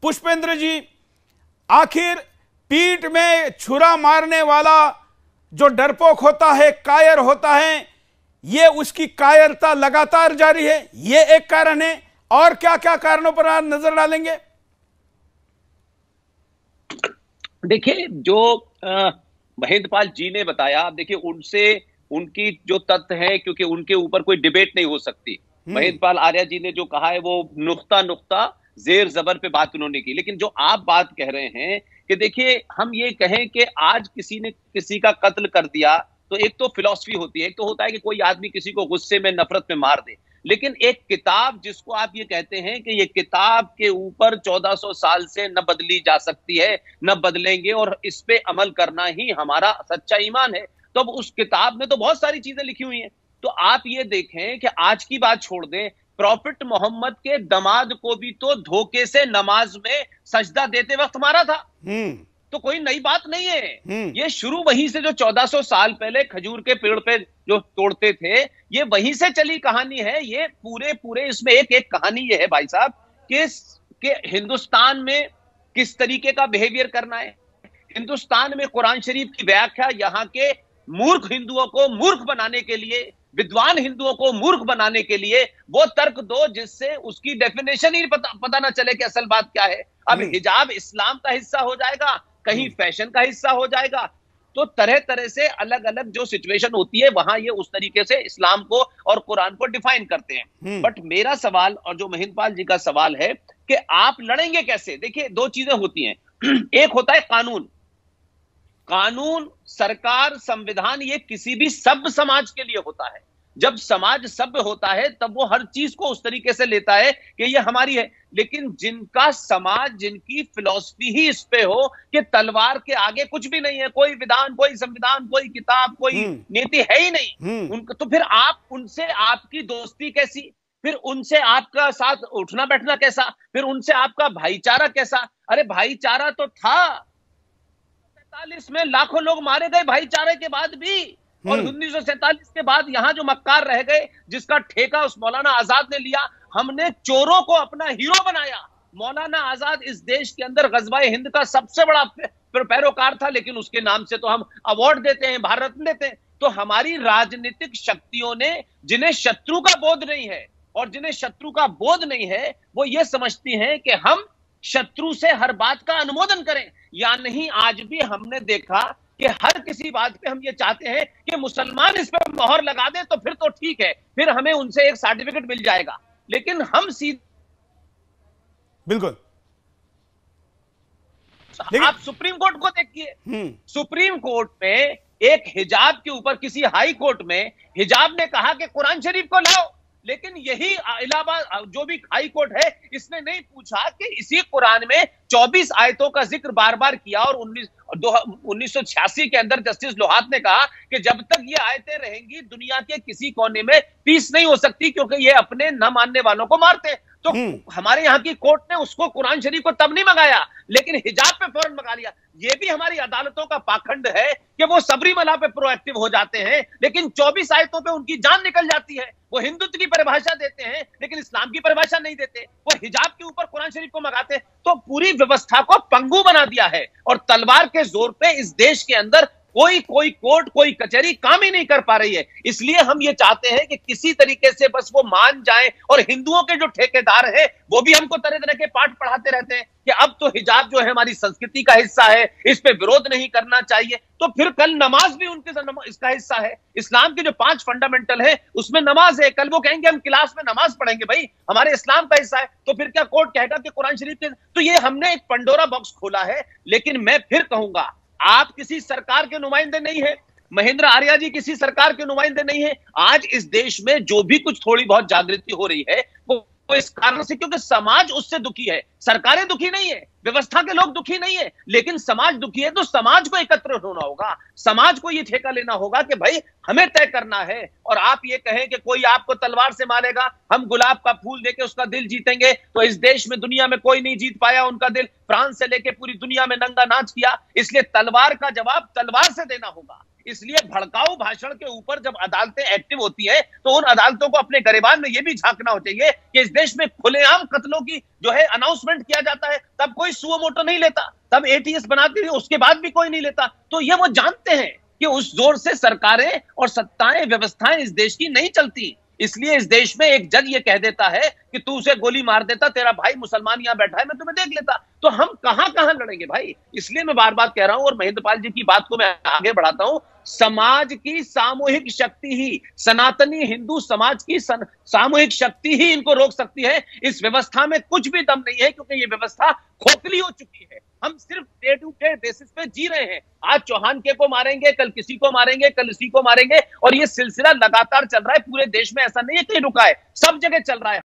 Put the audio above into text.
पुष्पेंद्र जी, आखिर पीठ में छुरा मारने वाला जो डरपोक होता है, कायर होता है, ये उसकी कायरता लगातार जारी है, ये एक कारण है। और क्या क्या कारणों पर आप नजर डालेंगे? देखिए, जो महेंद्रपाल जी ने बताया, आप देखिए उनसे उनकी जो तथ्य है, क्योंकि उनके ऊपर कोई डिबेट नहीं हो सकती। महेंद्रपाल आर्या जी ने जो कहा है वो नुक्ता नुक्ता जेर जबर पे बात उन्होंने की। लेकिन जो आप बात कह रहे हैं कि देखिए, हम ये कहें कि आज किसी ने किसी का कत्ल कर दिया, तो एक तो फिलॉसफी होती है, एक तो होता है कि कोई आदमी किसी को गुस्से में, नफरत में मार दे। लेकिन एक किताब जिसको आप ये कहते हैं कि ये किताब के ऊपर 1400 साल से न बदली जा सकती है, न बदलेंगे, और इस पे अमल करना ही हमारा सच्चा ईमान है, तो अब उस किताब में तो बहुत सारी चीजें लिखी हुई हैं। तो आप ये देखें कि आज की बात छोड़ दें, प्रॉफिट मोहम्मद के दामाद को भी तो धोखे से नमाज में सजदा देते वक्त मारा था। तो कोई नई बात नहीं है। ये शुरू वहीं से, जो 1400 साल पहले खजूर के पेड़ पे जो तोड़ते थे, ये वहीं से चली कहानी है। ये पूरे इसमें एक एक कहानी ये है भाई साहब कि हिंदुस्तान में किस तरीके का बिहेवियर करना है। हिंदुस्तान में कुरान शरीफ की व्याख्या यहाँ के मूर्ख हिंदुओं को मूर्ख बनाने के लिए, विद्वान हिंदुओं को मूर्ख बनाने के लिए वो तर्क दो जिससे उसकी डेफिनेशन ही पता ना चले कि असल बात क्या है। अब हिजाब इस्लाम का हिस्सा हो जाएगा, कहीं फैशन का हिस्सा हो जाएगा, तो तरह तरह से अलग अलग जो सिचुएशन होती है वहां ये उस तरीके से इस्लाम को और कुरान को डिफाइन करते हैं। बट मेरा सवाल और जो महेंद्रपाल जी का सवाल है कि आप लड़ेंगे कैसे। देखिए, दो चीजें होती हैं, एक होता है कानून, सरकार, संविधान, ये किसी भी सभ्य समाज के लिए होता है। जब समाज सभ्य होता है तब वो हर चीज को उस तरीके से लेता है कि ये हमारी है। लेकिन जिनका समाज, जिनकी फिलॉसफी ही इस पे हो कि तलवार के आगे कुछ भी नहीं है, कोई विधान, कोई संविधान, कोई किताब, कोई नीति है ही नहीं उनका, तो फिर आप उनसे आपकी दोस्ती कैसी, फिर उनसे आपका साथ उठना बैठना कैसा, फिर उनसे आपका भाईचारा कैसा। अरे भाईचारा तो था, 47 में लाखों लोग मारे गए भाईचारे के बाद भी, और 1947 के बाद यहां जो मक्कार रह गए, जिसका ठेका उस मौलाना आजाद ने लिया, हमने चोरों को अपना हीरो बनाया। मौलाना आजाद इस देश के अंदर गजवाए हिंद का सबसे बड़ा पैरोकार था, लेकिन उसके नाम से तो हम अवार्ड देते हैं, भारत रत्न देते हैं। तो हमारी राजनीतिक शक्तियों ने, जिन्हें शत्रु का बोध नहीं है, और जिन्हें शत्रु का बोध नहीं है, वो ये समझती हैं कि हम शत्रु से हर बात का अनुमोदन करें या नहीं। आज भी हमने देखा कि हर किसी बात पे हम ये चाहते हैं कि मुसलमान इस पे मोहर लगा दे तो फिर तो ठीक है, फिर हमें उनसे एक सर्टिफिकेट मिल जाएगा। लेकिन हम सीधे, बिल्कुल, आप सुप्रीम कोर्ट को देखिए, सुप्रीम कोर्ट में एक हिजाब के ऊपर किसी हाई कोर्ट में हिजाब ने कहा कि कुरान शरीफ को लाओ, लेकिन यही इलाहाबाद जो भी हाई कोर्ट है, इसने नहीं पूछा कि इसी कुरान में 24 आयतों का जिक्र बार बार किया, और 1986 के अंदर जस्टिस लोहात ने कहा कि जब तक ये आयतें रहेंगी दुनिया के किसी कोने में पीस नहीं हो सकती, क्योंकि ये अपने न मानने वालों को मारते हैं। तो हमारे यहाँ की कोर्ट ने उसको कुरान शरीफ को तब नहीं मंगाया, लेकिन हिजाब पे फौरन मंगा लिया। ये भी हमारी अदालतों का पाखंड है कि वो सबरीमला पे प्रोएक्टिव हो जाते हैं, लेकिन 24 आयतों पे उनकी जान निकल जाती है। वो हिंदुत्व की परिभाषा देते हैं, लेकिन इस्लाम की परिभाषा नहीं देते। वो हिजाब के ऊपर कुरान शरीफ को मंगाते हैं, तो पूरी व्यवस्था को पंगु बना दिया है। और तलवार के जोर पे इस देश के अंदर कोई कोर्ट, कोई कचहरी काम ही नहीं कर पा रही है। इसलिए हम ये चाहते हैं कि किसी तरीके से बस वो मान जाएं, और हिंदुओं के जो ठेकेदार हैं वो भी हमको तरह तरह के पाठ पढ़ाते रहते हैं कि अब तो हिजाब जो है हमारी संस्कृति का हिस्सा है, इस पे विरोध नहीं करना चाहिए। तो फिर कल नमाज भी उनके इसका हिस्सा है। इस्लाम के जो 5 फंडामेंटल है उसमें नमाज है। कल वो कहेंगे हम क्लास में नमाज पढ़ेंगे, भाई हमारे इस्लाम का हिस्सा है, तो फिर क्या कोर्ट कहेगा कि कुरान शरीफ के? तो ये हमने एक पंडोरा बॉक्स खोला है। लेकिन मैं फिर कहूंगा, आप किसी सरकार के नुमाइंदे नहीं है, महेंद्र आर्या जी किसी सरकार के नुमाइंदे नहीं है। आज इस देश में जो भी कुछ थोड़ी बहुत जागृति हो रही है वो इस कारण से, क्योंकि समाज उससे दुखी है। सरकारें दुखी नहीं है, व्यवस्था के लोग दुखी नहीं है, लेकिन समाज दुखी है। तो समाज को एकत्र होना होगा, समाज को ये ठेका लेना होगा कि भाई हमें तय करना है। और आप ये कहें कि कोई आपको तलवार से मारेगा, हम गुलाब का फूल देके उसका दिल जीतेंगे, तो इस देश में दुनिया में कोई नहीं जीत पाया उनका दिल। फ्रांस से लेके पूरी दुनिया में नंगा नाच किया। इसलिए तलवार का जवाब तलवार से देना होगा। इसलिए भड़काऊ भाषण के ऊपर जब अदालतें एक्टिव होती हैं तो उन अदालतों को अपने गरिबान में यह भी झांकना हो चाहिए कि इस देश में खुलेआम कत्लों की जो है अनाउंसमेंट किया जाता है, तब कोई सुओ मोटो नहीं लेता, तब एटीएस बनाती है, उसके बाद भी कोई नहीं लेता। तो ये वो जानते हैं कि उस जोर से सरकारें और सत्ताएं व्यवस्थाएं इस देश की नहीं चलती। इसलिए इस देश में एक जज ये कह देता है कि तू उसे गोली मार देता, तेरा भाई मुसलमान यहां बैठा है, मैं तुम्हें देख लेता। तो हम कहां कहां लड़ेंगे भाई? इसलिए मैं बार बार कह रहा हूं और महेंद्रपाल जी की बात को मैं आगे बढ़ाता हूं, समाज की सामूहिक शक्ति ही, सनातनी हिंदू समाज की सामूहिक शक्ति ही इनको रोक सकती है। इस व्यवस्था में कुछ भी दम नहीं है, क्योंकि ये व्यवस्था खोखली हो चुकी है। हम सिर्फ डे टू डे बेसिस पे जी रहे हैं। आज चौहान के को मारेंगे, कल किसी को मारेंगे, कल इसी को मारेंगे, और ये सिलसिला लगातार चल रहा है पूरे देश में। ऐसा नहीं है कहीं रुका है, सब जगह चल रहा है।